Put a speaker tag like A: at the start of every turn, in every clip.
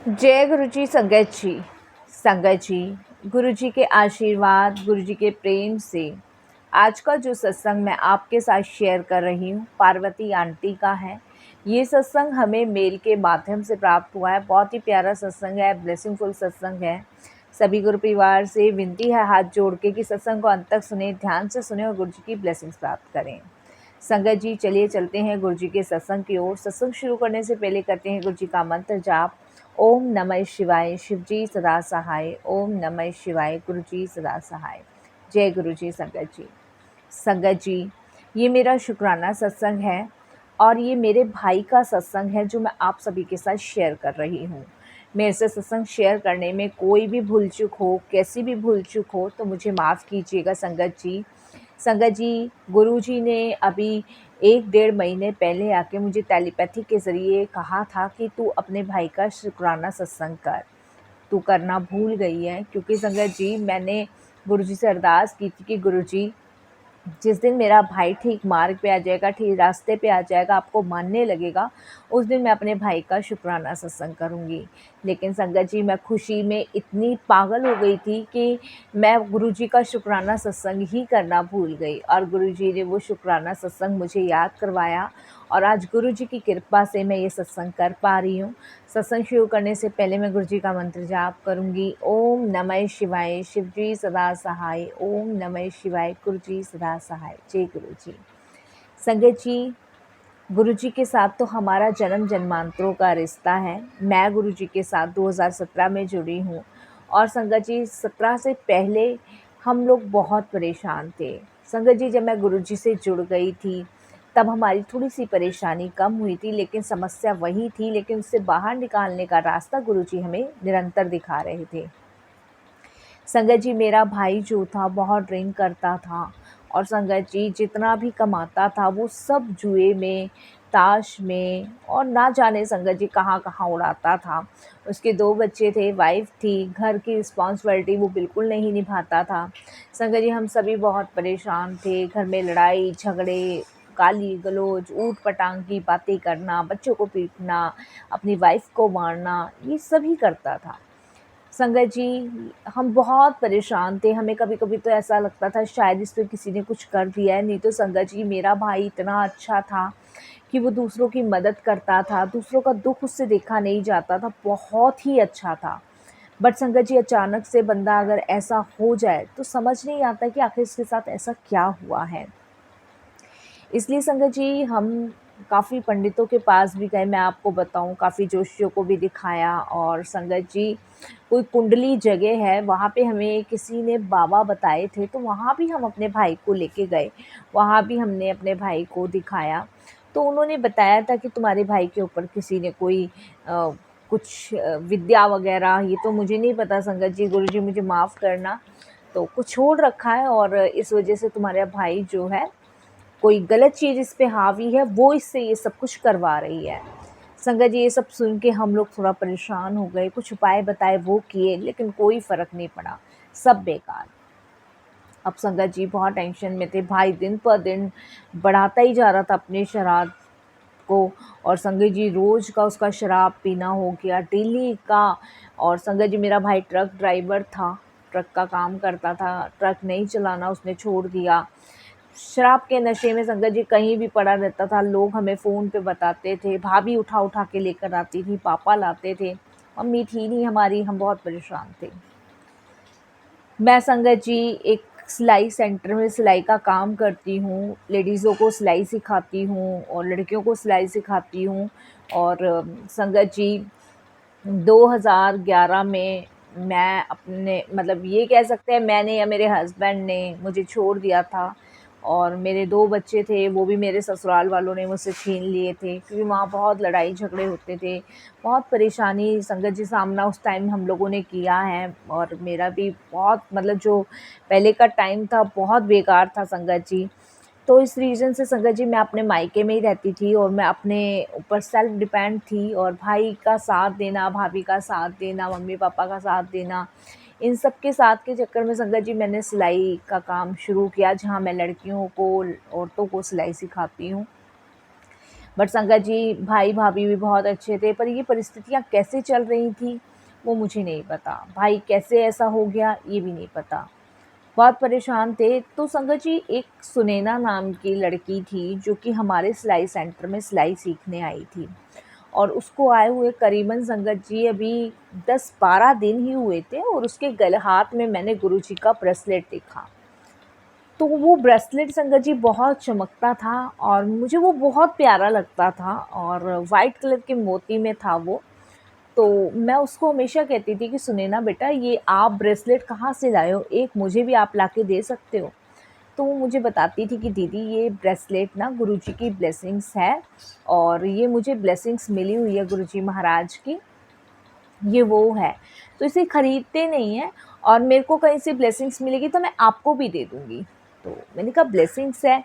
A: जय गुरु जी। संगत जी, गुरु जी के आशीर्वाद, गुरु जी के प्रेम से आज का जो सत्संग मैं आपके साथ शेयर कर रही हूँ पार्वती आंटी का है। ये सत्संग हमें मेल के माध्यम से प्राप्त हुआ है। बहुत ही प्यारा सत्संग है, ब्लेसिंगफुल सत्संग है। सभी गुरु परिवार से विनती है हाथ जोड़ के कि सत्संग को अंत तक सुने, ध्यान से सुने और गुरु जी की ब्लेसिंग्स प्राप्त करें। संगत जी, चलिए चलते हैं गुरु जी के सत्संग की ओर। सत्संग शुरू करने से पहले करते हैं गुरु जी का मंत्र जाप। ओम नमः शिवाय, शिव जी सदा सहाय। ओम नमः शिवाय, गुरु जी सदा सहाय। जय गुरु जी। संगत जी, ये मेरा शुक्राना सत्संग है और ये मेरे भाई का सत्संग है जो मैं आप सभी के साथ शेयर कर रही हूँ। मेरे से सत्संग शेयर करने में कोई भी भूल चूक हो, कैसी भी भूल चूक हो तो मुझे माफ़ कीजिएगा संगत जी। संगत जी, गुरुजी ने अभी 1 डेढ़ महीने पहले आके मुझे टेलीपैथी के ज़रिए कहा था कि तू अपने भाई का शुक्राना सत्संग कर, तू करना भूल गई है। क्योंकि संगत जी, मैंने गुरुजी से अरदास की थी कि गुरुजी, जिस दिन मेरा भाई ठीक मार्ग पे आ जाएगा, ठीक रास्ते पे आ जाएगा, आपको मानने लगेगा, उस दिन मैं अपने भाई का शुक्राना सत्संग करूँगी। लेकिन संगत जी, मैं खुशी में इतनी पागल हो गई थी कि मैं गुरुजी का शुक्राना सत्संग ही करना भूल गई और गुरुजी ने वो शुक्राना सत्संग मुझे याद करवाया और आज गुरुजी की कृपा से मैं ये सत्संग कर पा रही हूँ। सत्संग शुरू करने से पहले मैं गुरुजी का मंत्र जाप करूँगी। ओम नमः शिवाय, शिव जी सदा सहाय। ओम नमः शिवाय, गुरु जी सदा सहाय। जय गुरु जी। संगत जी, गुरु जी के साथ तो हमारा जन्म जन्मांतरों का रिश्ता है। मैं गुरु जी के साथ 2017 में जुड़ी हूँ और संगत जी, 17 से पहले हम लोग बहुत परेशान थे। संगत जी, जब मैं गुरु जी से जुड़ गई थी तब हमारी थोड़ी सी परेशानी कम हुई थी, लेकिन समस्या वही थी। लेकिन उससे बाहर निकालने का रास्ता गुरु जी हमें निरंतर दिखा रहे थे। संगत जी, मेरा भाई जो था बहुत ड्रिंक करता था और संगत जी, जितना भी कमाता था वो सब जुए में, ताश में और ना जाने संगत जी कहाँ-कहाँ उड़ाता था। उसके 2 बच्चे थे, वाइफ़ थी, घर की रिस्पॉन्सिबिलिटी वो बिल्कुल नहीं निभाता था। संगत जी, हम सभी बहुत परेशान थे। घर में लड़ाई झगड़े, गाली-गलौज, ऊट-पटांग की बातें करना, बच्चों को पीटना, अपनी वाइफ़ को मारना, ये सभी करता था। संगत जी, हम बहुत परेशान थे। हमें कभी-कभी तो ऐसा लगता था शायद इस पे किसी ने कुछ कर दिया है। नहीं तो संगत जी, मेरा भाई इतना अच्छा था कि वो दूसरों की मदद करता था, दूसरों का दुःख उससे देखा नहीं जाता था, बहुत ही अच्छा था। बट संगत जी, अचानक से बंदा अगर ऐसा हो जाए तो समझ नहीं आता कि आखिर इसके साथ ऐसा क्या हुआ है। इसलिए संगत जी, हम काफ़ी पंडितों के पास भी गए, मैं आपको बताऊँ, काफ़ी जोशियों को भी दिखाया और संगत जी, कोई कुंडली जगह है, वहाँ पे हमें किसी ने बाबा बताए थे, तो वहाँ भी हम अपने भाई को लेके गए। वहाँ भी हमने अपने भाई को दिखाया, तो उन्होंने बताया था कि तुम्हारे भाई के ऊपर किसी ने कोई कुछ विद्या वग़ैरह, ये तो मुझे नहीं पता संगत जी, गुरुजी मुझे माफ़ करना, तो कुछ छोड़ रखा है और इस वज़ह से तुम्हारा भाई जो है, कोई गलत चीज़ इस पे हावी है, वो इससे ये सब कुछ करवा रही है। संगत जी, ये सब सुन के हम लोग थोड़ा परेशान हो गए, कुछ उपाय बताए वो किए, लेकिन कोई फ़र्क नहीं पड़ा, सब बेकार। अब संगत जी, बहुत टेंशन में थे, भाई दिन पर दिन बढ़ाता ही जा रहा था अपनी शराब को और संगत जी, रोज़ का उसका शराब पीना हो गया, डेली का। और संगत जी, मेरा भाई ट्रक ड्राइवर था, ट्रक का काम करता था, ट्रक नहीं चलाना उसने छोड़ दिया। शराब के नशे में संगत जी कहीं भी पड़ा रहता था, लोग हमें फ़ोन पे बताते थे, भाभी उठा-उठा के लेकर आती थी, पापा लाते थे, मम्मी थी नहीं हमारी, हम बहुत परेशान थे। मैं संगत जी एक सिलाई सेंटर में सिलाई का काम करती हूँ, लेडीज़ों को सिलाई सिखाती हूँ और लड़कियों को सिलाई सिखाती हूँ और संगत जी, 2011 में मैं अपने, मतलब ये कह सकते हैं मैंने या मेरे हस्बैंड ने मुझे छोड़ दिया था और मेरे 2 बच्चे थे, वो भी मेरे ससुराल वालों ने मुझसे छीन लिए थे क्योंकि वहाँ बहुत लड़ाई झगड़े होते थे। बहुत परेशानी संगत जी सामना उस टाइम हम लोगों ने किया है और मेरा भी बहुत, मतलब जो पहले का टाइम था बहुत बेकार था संगत जी। तो इस रीज़न से संगत जी, मैं अपने मायके में ही रहती थी और मैं अपने ऊपर सेल्फ डिपेंड थी और भाई का साथ देना, भाभी का साथ देना, मम्मी-पापा का साथ देना, इन सब के साथ के चक्कर में संगत जी मैंने सिलाई का काम शुरू किया, जहाँ मैं लड़कियों को, औरतों को सिलाई सिखाती हूँ। बट संगत जी भाई भाभी भी बहुत अच्छे थे, पर ये परिस्थितियाँ कैसे चल रही थी वो मुझे नहीं पता। भाई कैसे ऐसा हो गया ये भी नहीं पता। बहुत परेशान थे। तो संगत जी एक सुनैना नाम की लड़की थी जो कि हमारे सिलाई सेंटर में सिलाई सीखने आई थी, और उसको आए हुए करीबन संगत जी अभी 10-12 दिन ही हुए थे, और उसके गले हाथ में मैंने गुरुजी का ब्रेसलेट देखा। तो वो ब्रेसलेट संगत जी बहुत चमकता था और मुझे वो बहुत प्यारा लगता था, और वाइट कलर के मोती में था वो। तो मैं उसको हमेशा कहती थी कि सुनैना बेटा, ये आप ब्रेसलेट कहाँ से लाए हो? एक मुझे भी आप लाके दे सकते हो? तो वो मुझे बताती थी कि दीदी ये ब्रेसलेट ना गुरुजी की ब्लेसिंग्स है, और ये मुझे ब्लेसिंग्स मिली हुई है गुरुजी महाराज की, ये वो है। तो इसे खरीदते नहीं हैं, और मेरे को कहीं से ब्लेसिंग्स मिलेगी तो मैं आपको भी दे दूँगी। तो मैंने कहा ब्लेसिंग्स है?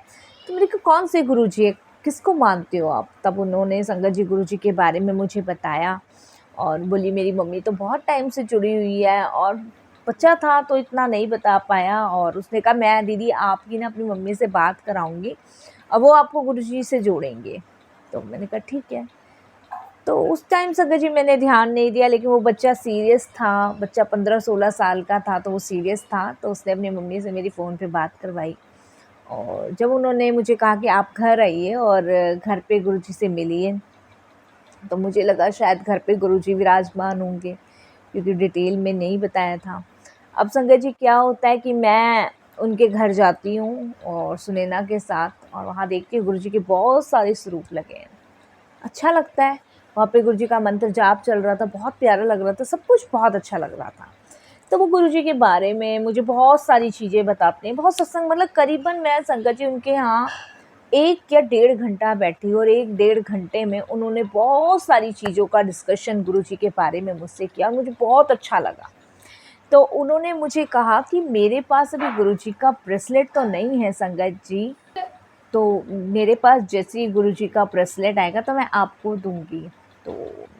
A: तो मैंने कहा कौन से गुरुजी है? किसको मानते हो आप? तब उन्होंने संगत जी गुरुजी के बारे में मुझे बताया, और बोली मेरी मम्मी तो बहुत टाइम से जुड़ी हुई है, और बच्चा था तो इतना नहीं बता पाया। और उसने कहा मैं दीदी आपकी ना अपनी मम्मी से बात कराऊँगी, और वो आपको गुरुजी से जोड़ेंगे। तो मैंने कहा ठीक है। तो उस टाइम संगत जी मैंने ध्यान नहीं दिया, लेकिन वो बच्चा सीरियस था, बच्चा 15-16 साल का था, तो वो सीरियस था। तो उसने अपनी मम्मी से मेरी फ़ोन पे बात करवाई, और जब उन्होंने मुझे कहा कि आप घर आइए और घर पे गुरुजी से मिलिए, तो मुझे लगा शायद घर पे गुरुजी विराजमान होंगे, क्योंकि डिटेल में नहीं बताया था। अब संगत जी क्या होता है कि मैं उनके घर जाती हूँ और सुनैना के साथ, और वहाँ देखती हूँ गुरुजी के बहुत सारे स्वरूप लगे हैं। अच्छा लगता है। वहाँ पे गुरुजी का मंत्र जाप चल रहा था, बहुत प्यारा लग रहा था, सब कुछ बहुत अच्छा लग रहा था। तो वो गुरुजी के बारे में मुझे बहुत सारी चीज़ें बताते हैं, बहुत सत्संग, मतलब करीबन मैं संगत जी उनके यहाँ 1 या डेढ़ घंटा बैठी, और 1 डेढ़ घंटे में उन्होंने बहुत सारी चीज़ों का डिस्कशन गुरुजी के बारे में मुझसे किया, और मुझे बहुत अच्छा लगा। तो उन्होंने मुझे कहा कि मेरे पास अभी गुरुजी का ब्रेसलेट तो नहीं है संगत जी, तो मेरे पास जैसे ही गुरुजी का ब्रेसलेट आएगा तो मैं आपको दूँगी। तो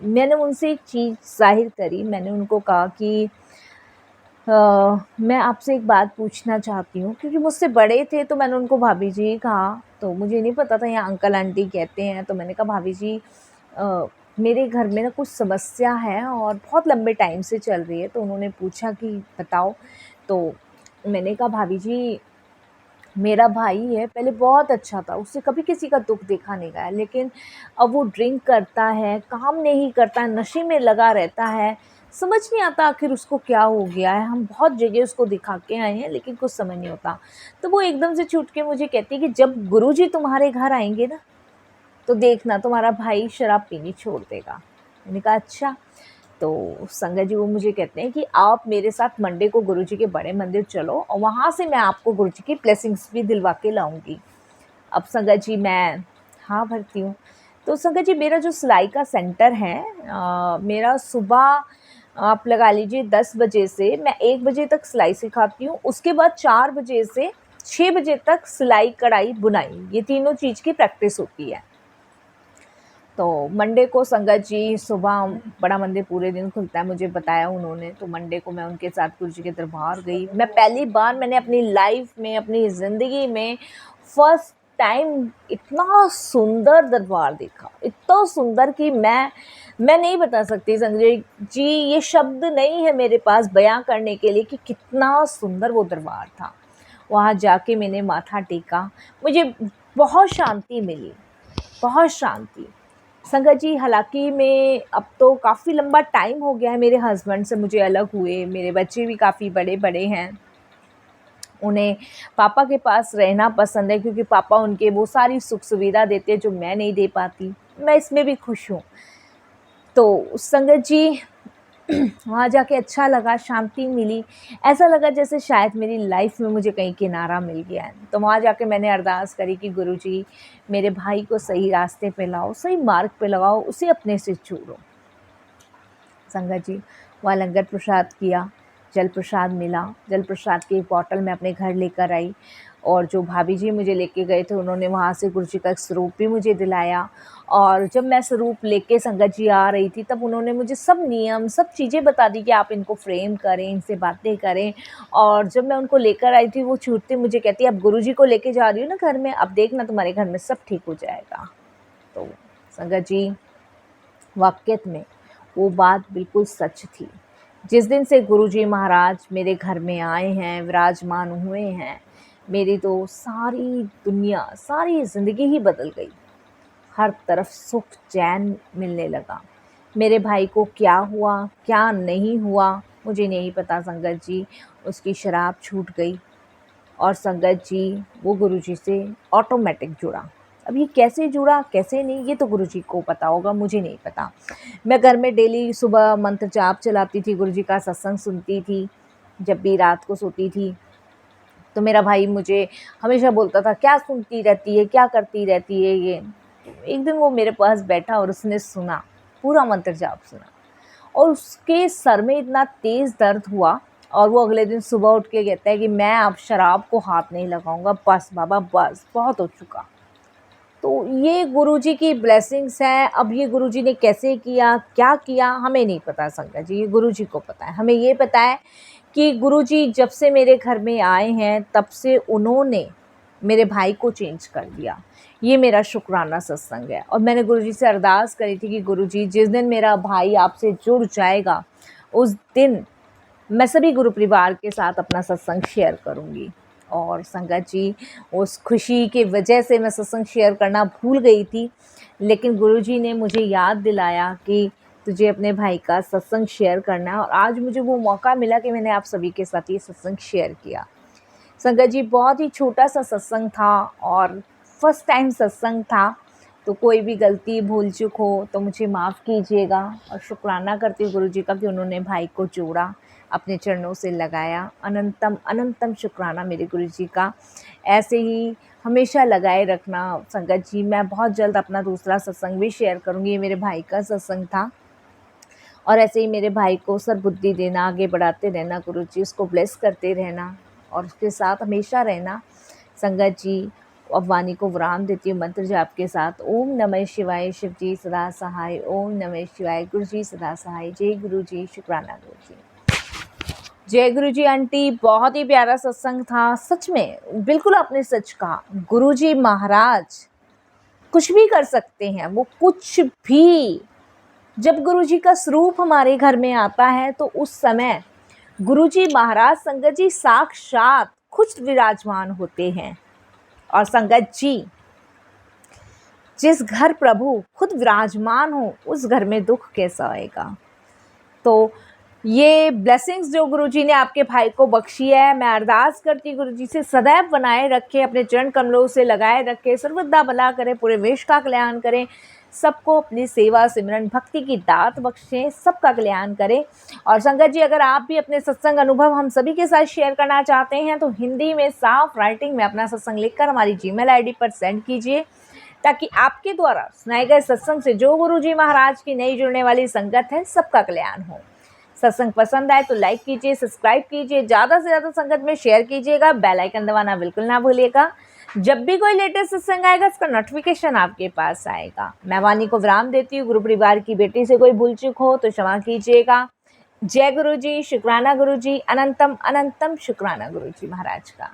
A: मैंने उनसे एक चीज़ ज़ाहिर करी, मैंने उनको कहा कि मैं आपसे एक बात पूछना चाहती हूँ, क्योंकि मुझसे बड़े थे तो मैंने उनको भाभी जी ही कहा, तो मुझे नहीं पता था यहाँ अंकल आंटी कहते हैं। तो मैंने कहा भाभी जी मेरे घर में ना कुछ समस्या है और बहुत लंबे टाइम से चल रही है। तो उन्होंने पूछा कि बताओ। तो मैंने कहा भाभी जी मेरा भाई है, पहले बहुत अच्छा था, उससे कभी किसी का दुःख देखा नहीं गया, लेकिन अब वो ड्रिंक करता है, काम नहीं करता है, नशे में लगा रहता है, समझ नहीं आता आखिर उसको क्या हो गया है। हम बहुत जगह उसको दिखा के आए हैं, लेकिन कुछ समझ नहीं होता। तो वो एकदम से छूट के मुझे कहती है कि जब गुरुजी तुम्हारे घर आएँगे ना, तो देखना तुम्हारा भाई शराब पीनी छोड़ देगा। मैंने कहा अच्छा। तो संगत जी वो मुझे कहते हैं कि आप मेरे साथ मंडे को गुरुजी के बड़े मंदिर चलो, और वहाँ से मैं आपको गुरुजी की ब्लेसिंग्स भी दिलवा के लाऊंगी। अब संगत जी मैं हाँ भरती हूँ। तो संगत जी मेरा जो सिलाई का सेंटर है, मेरा सुबह आप लगा लीजिए 10 बजे से मैं 1 बजे तक सिलाई सिखाती हूँ, उसके बाद 4 बजे से 6 बजे तक सिलाई कढ़ाई बुनाई, ये तीनों चीज़ की प्रैक्टिस होती है। तो मंडे को संगत जी सुबह बड़ा मंदिर पूरे दिन खुलता है, मुझे बताया उन्होंने। तो मंडे को मैं उनके साथ गुरुजी के दरबार गई। मैं पहली बार मैंने अपनी लाइफ में, अपनी ज़िंदगी में फर्स्ट टाइम इतना सुंदर दरबार देखा, इतना सुंदर कि मैं नहीं बता सकती संजय जी, ये शब्द नहीं है मेरे पास बयां करने के लिए कि कितना सुंदर वो दरबार था। वहाँ जाके मैंने माथा टेका, मुझे बहुत शांति मिली, बहुत शांति। संगत जी हालाँकि मैं अब तो काफ़ी लंबा टाइम हो गया है मेरे हस्बैंड से मुझे अलग हुए, मेरे बच्चे भी काफ़ी बड़े-बड़े हैं। उन्हें पापा के पास रहना पसंद है, क्योंकि पापा उनके वो सारी सुख-सुविधा देते हैं जो मैं नहीं दे पाती। मैं इसमें भी खुश हूँ। तो संगत जी वहाँ जाके अच्छा लगा, शांति मिली, ऐसा लगा जैसे शायद मेरी लाइफ में मुझे कहीं किनारा मिल गया है। तो वहाँ जाके मैंने अरदास करी कि गुरुजी मेरे भाई को सही रास्ते पे लाओ, सही मार्ग पे लगाओ, उसे अपने से जोड़ो। संगत जी वहाँ लंगर प्रसाद किया, जल प्रसाद मिला, जल प्रसाद की एक बॉटल मैं अपने घर लेकर आई, और जो भाभी जी मुझे लेके गए थे उन्होंने वहाँ से गुरुजी का एक स्वरूप भी मुझे दिलाया। और जब मैं स्वरूप लेके संगत जी आ रही थी तब उन्होंने मुझे सब नियम, सब चीज़ें बता दी कि आप इनको फ्रेम करें, इनसे बातें करें। और जब मैं उनको लेकर आई थी वो छूटते मुझे कहती अब गुरुजी को लेके जा रही हूँ ना घर में, अब देखना तुम्हारे घर में सब ठीक हो जाएगा। तो संगत जी, वाक़ई में वो बात बिल्कुल सच थी। जिस दिन से गुरुजी महाराज मेरे घर में आए हैं, विराजमान हुए हैं, मेरी तो सारी दुनिया, सारी ज़िंदगी ही बदल गई। हर तरफ सुख चैन मिलने लगा। मेरे भाई को क्या हुआ, क्या नहीं हुआ, मुझे नहीं पता संगत जी। उसकी शराब छूट गई और संगत जी वो गुरुजी से ऑटोमेटिक जुड़ा। अब ये कैसे जुड़ा, कैसे नहीं, ये तो गुरुजी को पता होगा, मुझे नहीं पता। मैं घर में डेली सुबह मंत्र जाप चलाती थी, गुरुजी का सत्संग सुनती थी। जब भी रात को सोती थी तो मेरा भाई मुझे हमेशा बोलता था, क्या सुनती रहती है, क्या करती रहती है ये। एक दिन वो मेरे पास बैठा और उसने सुना, पूरा मंत्र जाप सुना, और उसके सर में इतना तेज़ दर्द हुआ और वो अगले दिन सुबह उठ के कहता है कि मैं अब शराब को हाथ नहीं लगाऊंगा, बस बाबा बस, बहुत हो चुका। तो ये गुरुजी की ब्लेसिंग्स हैं। अब ये गुरुजी ने कैसे किया, क्या किया, हमें नहीं पता संगत जी, ये गुरुजी को पता है। हमें ये पता है कि गुरुजी जब से मेरे घर में आए हैं तब से उन्होंने मेरे भाई को चेंज कर दिया। ये मेरा शुक्राना सत्संग है। और मैंने गुरुजी से अरदास करी थी कि गुरुजी जिस दिन मेरा भाई आपसे जुड़ जाएगा उस दिन मैं सभी गुरु परिवार के साथ अपना सत्संग शेयर करूंगी। और संगत जी, उस खुशी की वजह से मैं सत्संग शेयर करना भूल गई थी, लेकिन गुरुजी ने मुझे याद दिलाया कि तुझे अपने भाई का सत्संग शेयर करना है, और आज मुझे वो मौका मिला कि मैंने आप सभी के साथ ये सत्संग शेयर किया। संगत जी, बहुत ही छोटा सा सत्संग था और फर्स्ट टाइम सत्संग था, तो कोई भी गलती भूल चूक हो तो मुझे माफ़ कीजिएगा। और शुक्राना करती हूँ गुरुजी का कि उन्होंने भाई को जोड़ा, अपने चरणों से लगाया। अनंतम अनंतम शुक्राना मेरे गुरुजी का। ऐसे ही हमेशा लगाए रखना संगत जी। मैं बहुत जल्द अपना दूसरा सत्संग भी शेयर करूँगी। ये मेरे भाई का सत्संग था, और ऐसे ही मेरे भाई को सद्बुद्धि देना, आगे बढ़ाते रहना गुरुजी, उसको ब्लेस करते रहना और उसके साथ हमेशा रहना। संगत जी, अब वाणी को विराम देती हूँ मंत्र जाप के साथ। ओम नमः शिवाय, शिव जी सदा सहाय। ओम नमः शिवाय, गुरु जी सदा सहाय। जय गुरु जी, शुक्राना गुरु जी। जय गुरु जी आंटी, बहुत ही प्यारा सत्संग था। सच में बिल्कुल आपने सच कहा, गुरुजी महाराज कुछ भी कर सकते हैं, वो कुछ भी। जब गुरुजी का स्वरूप हमारे घर में आता है तो उस समय गुरुजी महाराज संगत जी साक्षात खुद विराजमान होते हैं। और संगत जी, जिस घर प्रभु खुद विराजमान हो उस घर में दुख कैसा आएगा। तो ये ब्लेसिंग्स जो गुरुजी ने आपके भाई को बख्शी है, मैं अरदास करती गुरुजी से सदैव बनाए रखे, अपने चरण कमलों से लगाए रखे, सर्वदा भला करे, पूरे विश्व का कल्याण करें, सबको अपनी सेवा सिमरन भक्ति की दात बख्शें, सबका कल्याण करें। और संगत जी, अगर आप भी अपने सत्संग अनुभव हम सभी के साथ शेयर करना चाहते हैं तो हिंदी में साफ राइटिंग में अपना सत्संग लिखकर हमारी जीमेल आईडी पर सेंड कीजिए, ताकि आपके द्वारा सुनाए गए सत्संग से जो गुरुजी महाराज की नई जुड़ने वाली संगत है सबका कल्याण हो। सत्संग पसंद आए तो लाइक कीजिए, सब्सक्राइब कीजिए, ज़्यादा से ज़्यादा संगत में शेयर कीजिएगा, बेल आइकन दबाना बिल्कुल ना भूलिएगा। जब भी कोई लेटेस्ट सत्संग आएगा उसका नोटिफिकेशन आपके पास आएगा। मैं वाणी को विराम देती हूँ। गुरु परिवार की बेटी से कोई भूल चूक हो तो क्षमा कीजिएगा। जय गुरु जी, शुक्राना गुरु जी, अनंतम अनंतम शुक्राना गुरु जी महाराज का।